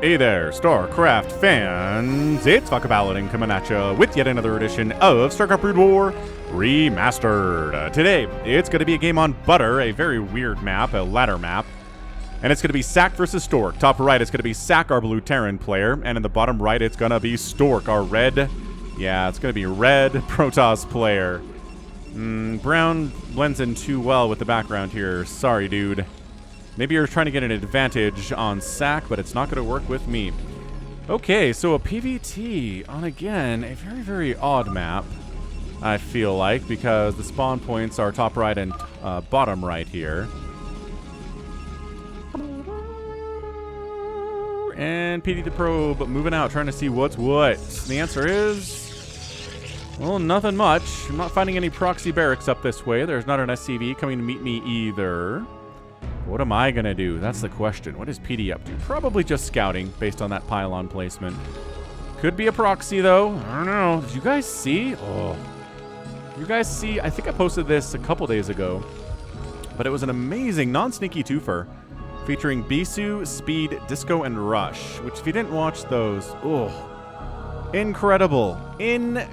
Hey there, StarCraft fans! It's Falcon Paladin coming at you with yet another edition of StarCraft Brood War Remastered. Today, it's going to be a game on Butter, a very weird map, a ladder map. And it's going to be sSak versus Stork. Top right, it's going to be sSak, our blue Terran player. And in the bottom right, it's going to be Stork, our red... Yeah, it's going to be red Protoss player. Brown blends in too well with the background here. Sorry, dude. Maybe you're trying to get an advantage on sSak, but it's not going to work with me. Okay, so a PvT on, again, a very, very odd map, I feel like, because the spawn points are top right and bottom right here. And PD the probe moving out, trying to see what's what. The answer is, well, nothing much. I'm not finding any proxy barracks up this way. There's not an SCV coming to meet me either. What am I going to do? That's the question. What is PD up to? Probably just scouting based on that pylon placement. Could be a proxy, though. I don't know. Did you guys see? Oh. You guys see? I think I posted this a couple days ago. But it was an amazing non-sneaky twofer featuring Bisu, Speed, Disco, and Rush. Which, if you didn't watch those, oh, incredible. Incredible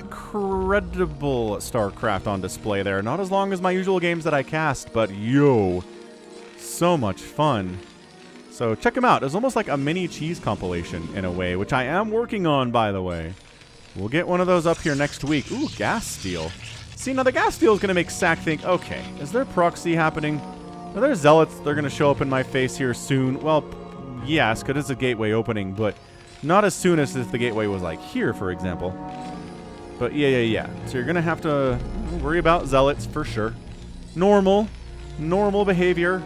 StarCraft on display there. Not as long as my usual games that I cast, but yo... so much fun. So check them out. It's almost like a mini cheese compilation in a way, which I am working on, by the way. We'll get one of those up here next week. Ooh, gas steal. See, now the gas steal is going to make sSak think, okay, is there proxy happening? Are there zealots? They're going to show up in my face here soon. Well, yes, because it's a gateway opening, but not as soon as if the gateway was like here, for example. But yeah. So you're going to have to worry about zealots for sure. Normal behavior.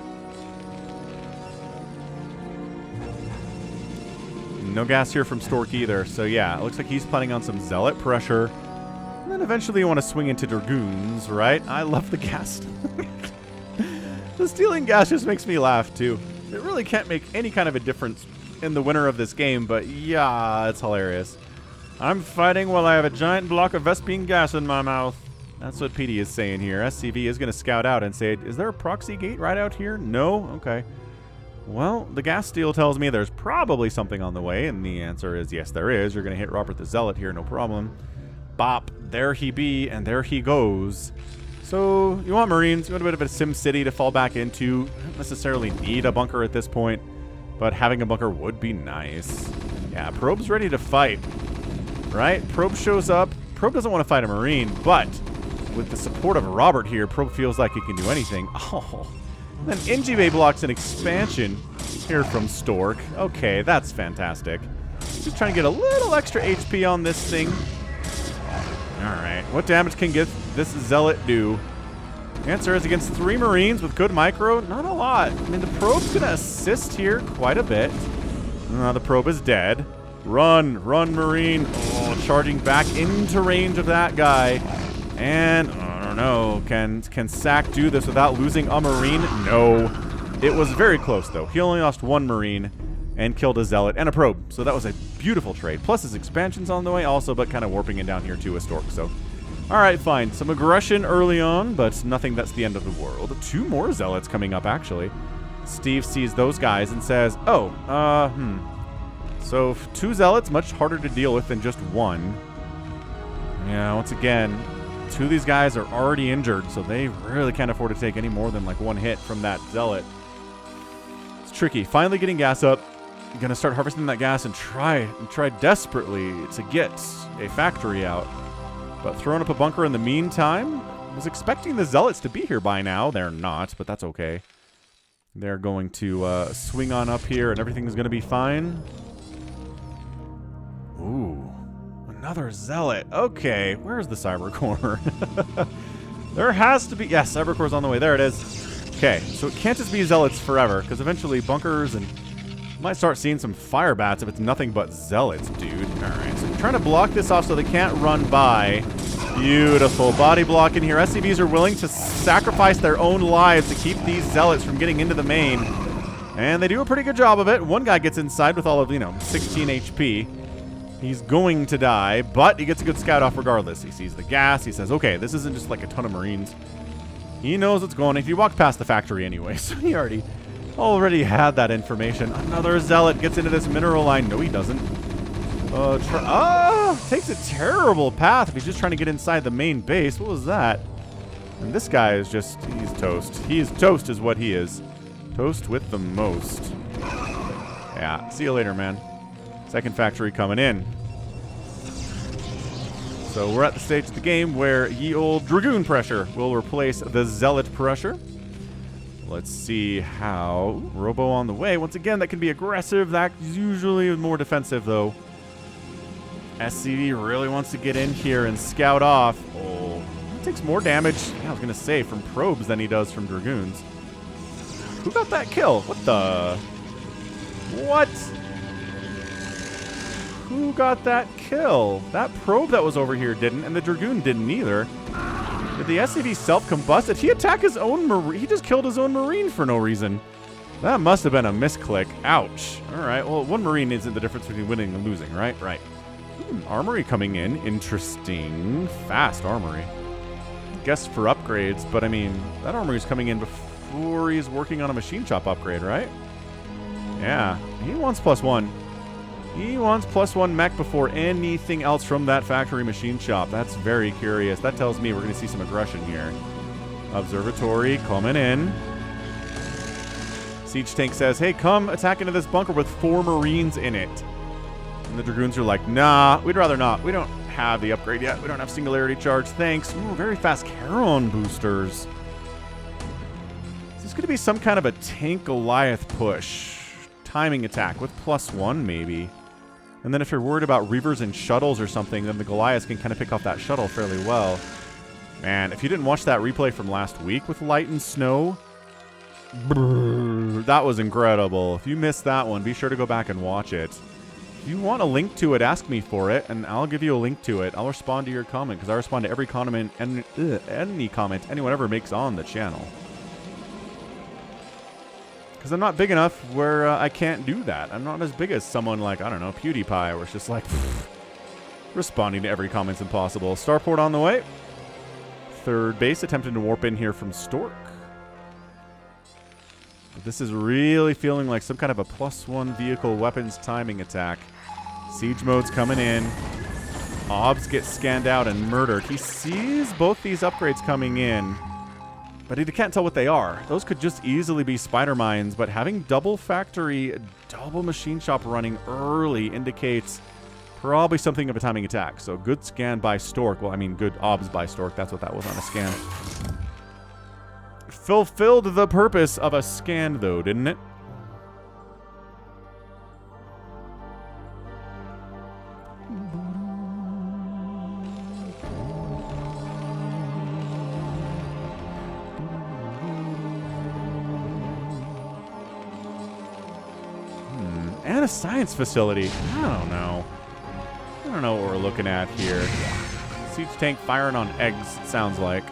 No gas here from Stork either, so yeah, it looks like he's planning on some zealot pressure. And then eventually you want to swing into Dragoons, right? I love the gas. The stealing gas just makes me laugh, too. It really can't make any kind of a difference in the winner of this game, but yeah, it's hilarious. I'm fighting while I have a giant block of Vespene gas in my mouth. That's what PD is saying here. SCV is going to scout out and say, is there a proxy gate right out here? No? Okay. Well, the gas steal tells me there's probably something on the way, and the answer is yes, there is. You're going to hit Robert the Zealot here, no problem. Bop, there he be, and there he goes. So, you want Marines, you want a bit of a Sim City to fall back into. You don't necessarily need a bunker at this point, but having a bunker would be nice. Yeah, Probe's ready to fight, right? Probe shows up. Probe doesn't want to fight a Marine, but with the support of Robert here, Probe feels like he can do anything. Oh. Then NGB blocks an expansion here from Stork. Okay, that's fantastic. Just trying to get a little extra HP on this thing. Alright, what damage can get this Zealot do? Answer is against 3 Marines with good micro. Not a lot. I mean, the Probe's going to assist here quite a bit. The Probe is dead. Run, Marine. Oh, charging back into range of that guy. And... no. Can sSak do this without losing a Marine? No. It was very close, though. He only lost 1 Marine and killed a Zealot and a Probe. So that was a beautiful trade. Plus his expansion's on the way also, but kind of warping it down here to a Stork. So, all right, fine. Some aggression early on, but nothing that's the end of the world. 2 more Zealots coming up, actually. Steve sees those guys and says, oh, So 2 Zealots, much harder to deal with than just 1. Yeah, once again... 2 of these guys are already injured, so they really can't afford to take any more than like 1 hit from that Zealot. It's tricky. Finally getting gas up. I'm gonna start harvesting that gas and try desperately to get a factory out. But throwing up a bunker in the meantime. Was expecting the Zealots to be here by now. They're not, but that's okay. They're going to swing on up here and everything's gonna be fine. Ooh. Another Zealot. Okay, where's the Cyber Core? There has to be... yes, Cyber Core's on the way. There it is. Okay, so it can't just be Zealots forever, because eventually bunkers and... might start seeing some fire bats if it's nothing but Zealots, dude. Alright, so I'm trying to block this off so they can't run by. Beautiful. Body block in here. SCVs are willing to sacrifice their own lives to keep these Zealots from getting into the main. And they do a pretty good job of it. One guy gets inside with all of, 16 HP. He's going to die, but he gets a good scout off regardless. He sees the gas. He says, okay, this isn't just like a ton of Marines. He knows what's going on. He walked past the factory anyway, so he already Already had that information. Another zealot gets into this mineral line. No, he doesn't. Takes a terrible path if he's just trying to get inside the main base. What was that? And this guy is just, he's toast. He is toast is what he is. Toast with the most. Yeah, see you later, man. Second factory coming in. So we're at the stage of the game where ye old Dragoon pressure will replace the Zealot pressure. Let's see how. Robo on the way. Once again, that can be aggressive. That's usually more defensive, though. SCV really wants to get in here and scout off. Oh, he takes more damage, I was going to say, from probes than he does from Dragoons. Who got that kill? What the? What? Who got that kill? That probe that was over here didn't, and the Dragoon didn't either. Did the SCV self-combust? Did he attack his own Marine? He just killed his own Marine for no reason. That must have been a misclick. Ouch. All right, well, one Marine isn't the difference between winning and losing, right? Right. Armory coming in. Interesting. Fast armory. Guess for upgrades, but I mean, that armory is coming in before he's working on a machine shop upgrade, right? Yeah. He wants +1. He wants +1 mech before anything else from that factory machine shop. That's very curious. That tells me we're going to see some aggression here. Observatory coming in. Siege tank says, hey, come attack into this bunker with 4 Marines in it. And the Dragoons are like, nah, we'd rather not. We don't have the upgrade yet. We don't have singularity charge. Thanks. Ooh, very fast Charon boosters. Is this going to be some kind of a tank Goliath push? Timing attack with +1 maybe. And then if you're worried about Reavers and shuttles or something, then the Goliaths can kind of pick off that shuttle fairly well. Man, if you didn't watch that replay from last week with Light and Snow, brrr, that was incredible. If you missed that one, be sure to go back and watch it. If you want a link to it, ask me for it, and I'll give you a link to it. I'll respond to your comment, because I respond to every comment and any comment anyone ever makes on the channel. Because I'm not big enough where I can't do that. I'm not as big as someone like, I don't know, PewDiePie, where it's just like, responding to every comment's impossible. Starport on the way. Third base attempting to warp in here from Stork. But this is really feeling like some kind of a +1 vehicle weapons timing attack. Siege mode's coming in. Obs get scanned out and murdered. He sees both these upgrades coming in, but he can't tell what they are. Those could just easily be spider mines, but having double factory, double machine shop running early indicates probably something of a timing attack. So good scan by Stork. Well, I mean, good obs by Stork. That's what that was on a scan. Fulfilled the purpose of a scan, though, didn't it? And a science facility. I don't know. I don't know what we're looking at here. Siege tank firing on eggs, it sounds like.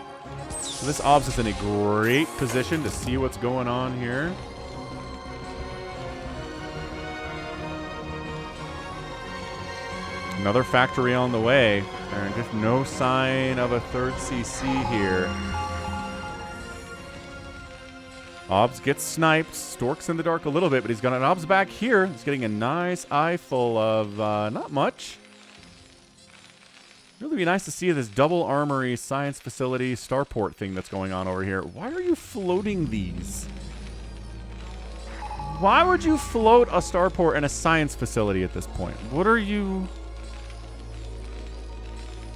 So this obs is in a great position to see what's going on here. Another factory on the way. And just no sign of a third CC here. Obs gets sniped. Stork's in the dark a little bit, but he's got an Obs back here. He's getting a nice eye full of not much. Really be nice to see this double armory science facility starport thing that's going on over here. Why are you floating these? Why would you float a starport and a science facility at this point? What are you...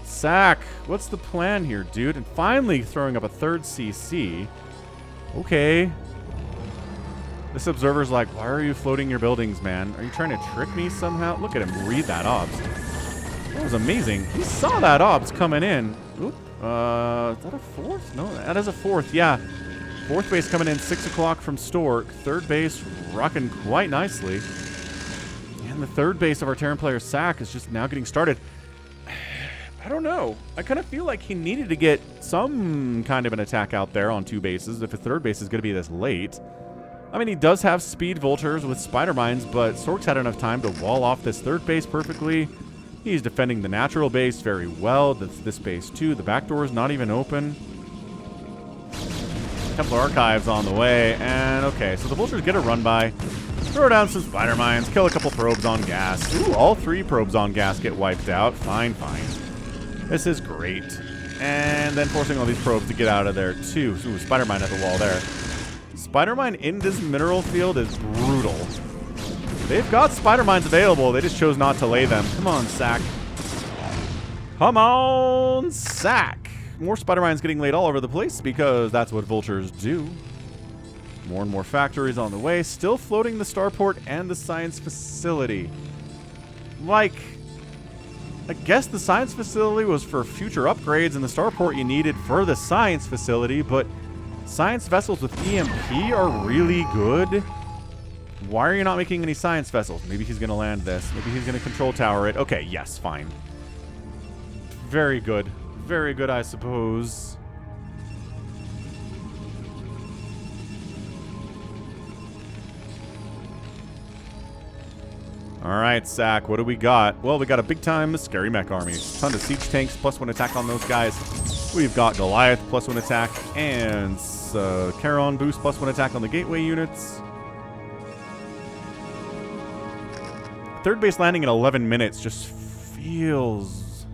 sSak, what's the plan here, dude? And finally throwing up a third CC. Okay. This observer's like, why are you floating your buildings, man? Are you trying to trick me somehow? Look at him read that obs. That was amazing. He saw that obs coming in. Oop. Is that a fourth? No, that is a fourth. Yeah. Fourth base coming in 6 o'clock from Stork. Third base rocking quite nicely. And the third base of our Terran player sSak is just now getting started. I don't know. I kind of feel like he needed to get some kind of an attack out there on 2 bases if a third base is going to be this late. I mean, he does have speed vultures with spider mines, but Stork's had enough time to wall off this third base perfectly. He's defending the natural base very well. That's this base too. The back door is not even open. Templar Archives on the way. And okay, so the vultures get a run by. Throw down some spider mines. Kill a couple probes on gas. Ooh, all 3 probes on gas get wiped out. Fine, fine. This is great. And then forcing all these probes to get out of there, too. Ooh, spider mine at the wall there. Spider mine in this mineral field is brutal. They've got spider mines available. They just chose not to lay them. Come on, sSak. Come on, sSak. More spider mines getting laid all over the place because that's what vultures do. More and more factories on the way. Still floating the starport and the science facility. Like, I guess the science facility was for future upgrades and the starport you needed for the science facility, but science vessels with EMP are really good. Why are you not making any science vessels? Maybe he's going to land this. Maybe he's going to control tower it. Okay, yes, fine. Very good. Very good, I suppose. Alright, sSak, what do we got? Well, we got a big-time scary mech army. Ton of siege tanks, +1 attack on those guys. We've got Goliath, +1 attack, and Charon boost, +1 attack on the gateway units. Third base landing in 11 minutes just feels...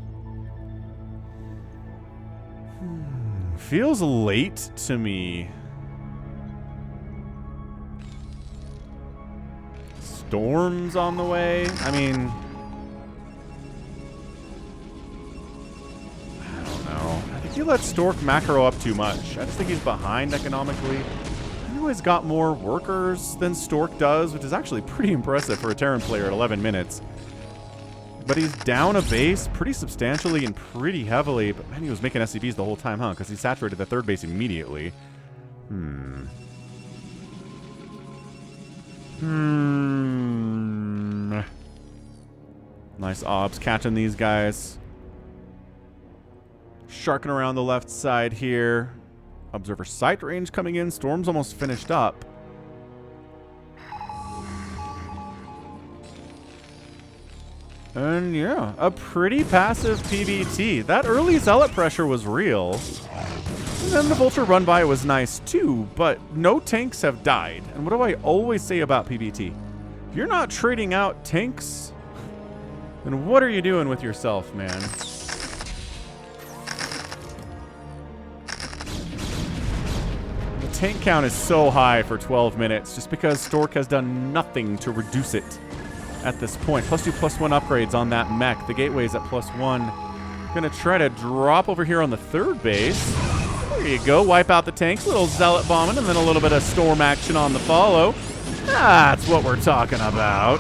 feels late to me. Storms on the way. I mean, I don't know. I think he let Stork macro up too much. I just think he's behind economically. I know he's got more workers than Stork does, which is actually pretty impressive for a Terran player at 11 minutes. But he's down a base pretty substantially and pretty heavily. But man, he was making SCVs the whole time, huh? Because he saturated the third base immediately. Nice obs catching these guys. Sharking around the left side here. Observer sight range coming in. Storm's almost finished up. And yeah, a pretty passive PvT. That early zealot pressure was real. And then the vulture run by was nice too, but no tanks have died. And what do I always say about PvT? If you're not trading out tanks, then what are you doing with yourself, man? The tank count is so high for 12 minutes just because Stork has done nothing to reduce it at this point. +2/+1 upgrades on that mech. The gateway's at +1. Gonna try to drop over here on the third base. There you go. Wipe out the tanks. Little zealot bombing and then a little bit of storm action on the follow. That's what we're talking about.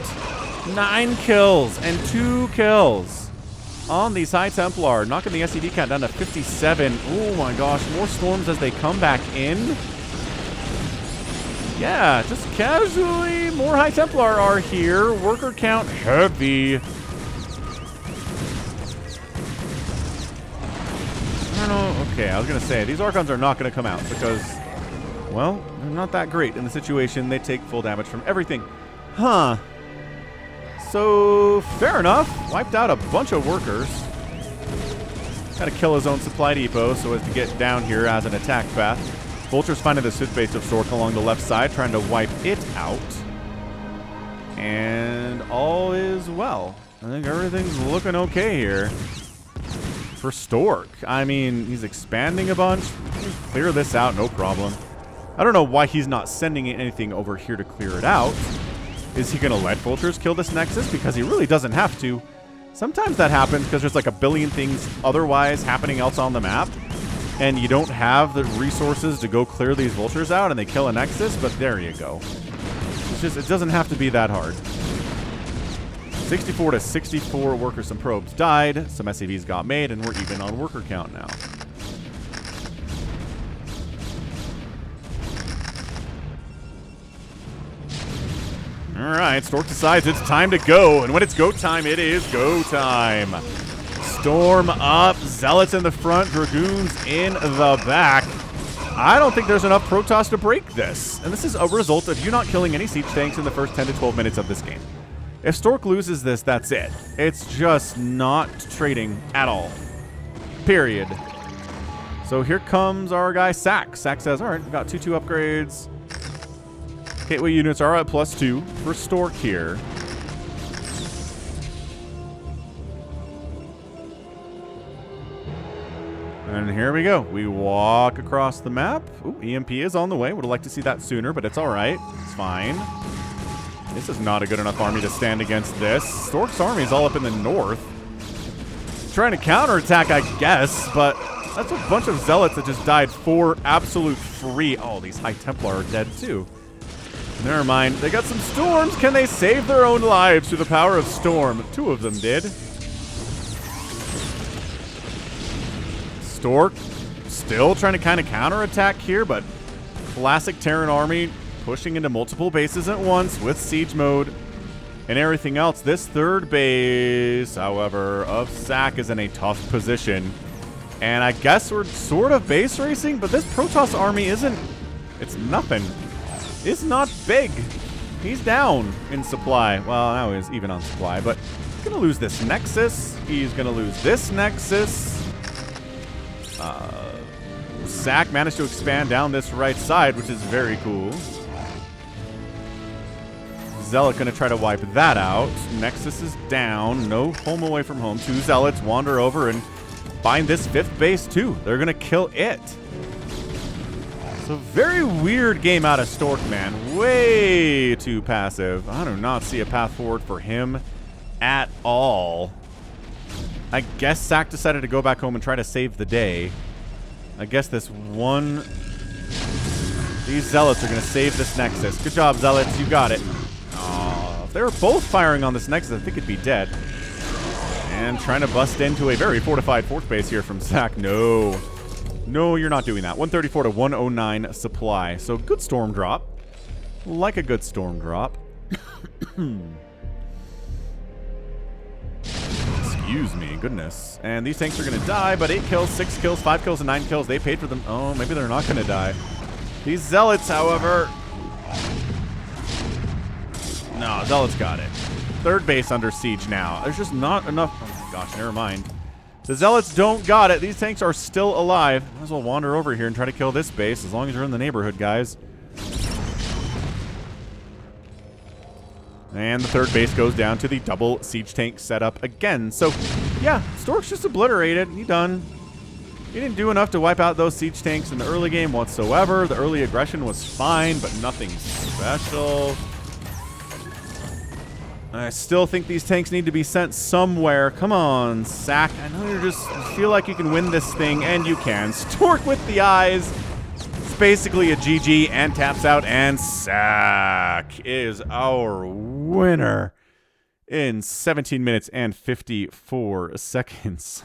9 kills and 2 kills on these High Templar, knocking the SCV count down to 57. Oh my gosh, more storms as they come back in. Yeah, just casually, more High Templar are here. Worker count heavy. I don't know. Okay, I was going to say, these Archons are not going to come out because, well, they're not that great in the situation. They take full damage from everything. Huh. So, fair enough. Wiped out a bunch of workers. Got to kill his own supply depot so as to get down here as an attack path. Vulture's finding the Sith base of Stork along the left side, trying to wipe it out. And all is well. I think everything's looking okay here for Stork. I mean, he's expanding a bunch. Clear this out, no problem. I don't know why he's not sending anything over here to clear it out. Is he going to let vultures kill this Nexus? Because he really doesn't have to. Sometimes that happens because there's like a billion things otherwise happening else on the map. And you don't have the resources to go clear these vultures out and they kill a Nexus, but there you go. It's just, it doesn't have to be that hard. 64 to 64 workers and probes died. Some SCVs got made, and we're even on worker count now. Alright, Stork decides it's time to go. And when it's go time, it is go time. Storm up, Zealots in the front, Dragoons in the back. I don't think there's enough Protoss to break this. And this is a result of you not killing any siege tanks in the first 10 to 12 minutes of this game. If Stork loses this, that's it. It's just not trading at all. Period. So here comes our guy, sSak. sSak says, all right, we got 2-2 upgrades. Gateway units are at +2 for Stork here. And here we go. We walk across the map. Ooh, EMP is on the way. Would have liked to see that sooner, but it's all right. It's fine. This is not a good enough army to stand against this. Stork's army is all up in the north. Trying to counterattack, I guess, but that's a bunch of zealots that just died for absolute free. Oh, these High Templar are dead too. Never mind. They got some storms. Can they save their own lives through the power of storm? 2 of them did. Stork still trying to kind of counterattack here, but classic Terran army pushing into multiple bases at once with siege mode and everything else. This third base, however, of sSak is in a tough position. And I guess we're sort of base racing, but this Protoss army isn't... It's nothing. It's not big. He's down in supply. Well, now he's even on supply, but he's going to lose this Nexus. He's going to lose this Nexus. sSak managed to expand down this right side, which is very cool. Zealot going to try to wipe that out. Nexus is down. No home away from home. 2 Zealots wander over and find this 5th base too. They're going to kill it. So very weird game out of Stork, man. Way too passive. I do not see a path forward for him at all. I guess sSak decided to go back home and try to save the day. I guess this one... These Zealots are going to save this Nexus. Good job, Zealots. You got it. Oh, if they were both firing on this Nexus, I think it'd be dead. And trying to bust into a very fortified 4th base here from sSak. No. No, you're not doing that. 134 to 109 supply. So good storm drop. Like a good storm drop. Excuse me, goodness. And these tanks are going to die, but 8 kills, 6 kills, 5 kills, and 9 kills. They paid for them. Oh, maybe they're not going to die. These Zealots, however... No, Zealots got it. 3rd base under siege now. There's just not enough... Oh my gosh, never mind. The Zealots don't got it. These tanks are still alive. Might as well wander over here and try to kill this base, as long as you're in the neighborhood, guys. And the 3rd base goes down to the double siege tank setup again. So, yeah, Stork's just obliterated. He done. He didn't do enough to wipe out those siege tanks in the early game whatsoever. The early aggression was fine, but nothing special. I still think these tanks need to be sent somewhere. Come on, sSak. I know you feel like you can win this thing, and you can. Stork with the eyes. Basically a GG and taps out, and sSak is our winner in 17 minutes and 54 seconds.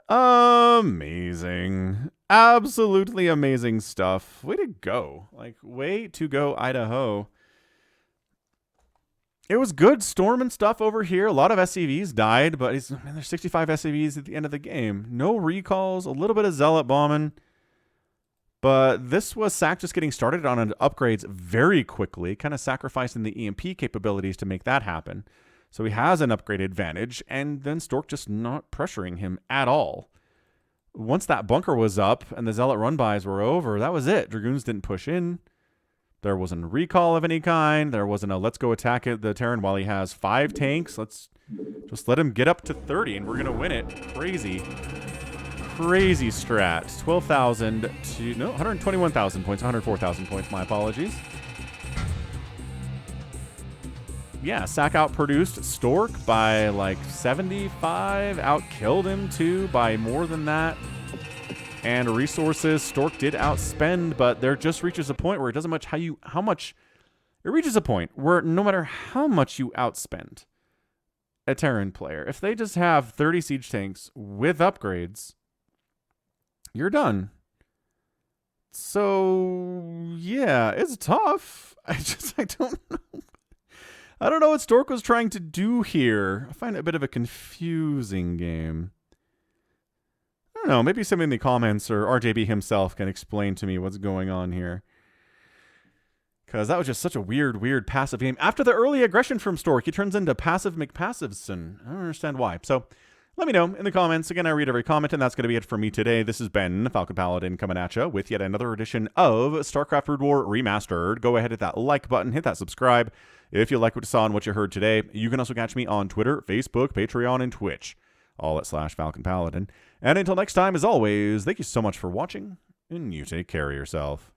Amazing. Absolutely amazing stuff. Way to go. Like, way to go, Idaho. It was good storm and stuff over here. A lot of SCVs died, but there's 65 SCVs at the end of the game. No recalls, a little bit of Zealot bombing. But this was sSak just getting started on upgrades very quickly, kind of sacrificing the EMP capabilities to make that happen. So he has an upgrade advantage, and then Stork just not pressuring him at all. Once that bunker was up and the Zealot run-bys were over, that was it. Dragoons didn't push in. There wasn't a recall of any kind. There wasn't a let's go attack it, the Terran while he has 5 tanks. Let's just let him get up to 30 and we're going to win it. Crazy. Crazy strat. 12,000 to... No, 121,000 points. 104,000 points. My apologies. Yeah, sSak outproduced Stork by like 75. Outkilled him too by more than that. And resources, Stork did outspend, but there just reaches a point where it doesn't much how much it reaches a point where no matter how much you outspend a Terran player, if they just have 30 siege tanks with upgrades, you're done. So yeah, it's tough. I don't know. I don't know what Stork was trying to do here. I find it a bit of a confusing game. I don't know, maybe somebody in the comments or RJB himself can explain to me what's going on here. Because that was just such a weird passive game. After the early aggression from Stork, he turns into passive McPassiveson. I don't understand why. So let me know in the comments. Again, I read every comment, and that's going to be it for me today. This has been Falcon Paladin coming at you with yet another edition of StarCraft Brood War Remastered. Go ahead, hit that like button, hit that subscribe. If you like what you saw and what you heard today, you can also catch me on Twitter, Facebook, Patreon, and Twitch, all at /Falcon Paladin. And until next time, as always, thank you so much for watching, and you take care of yourself.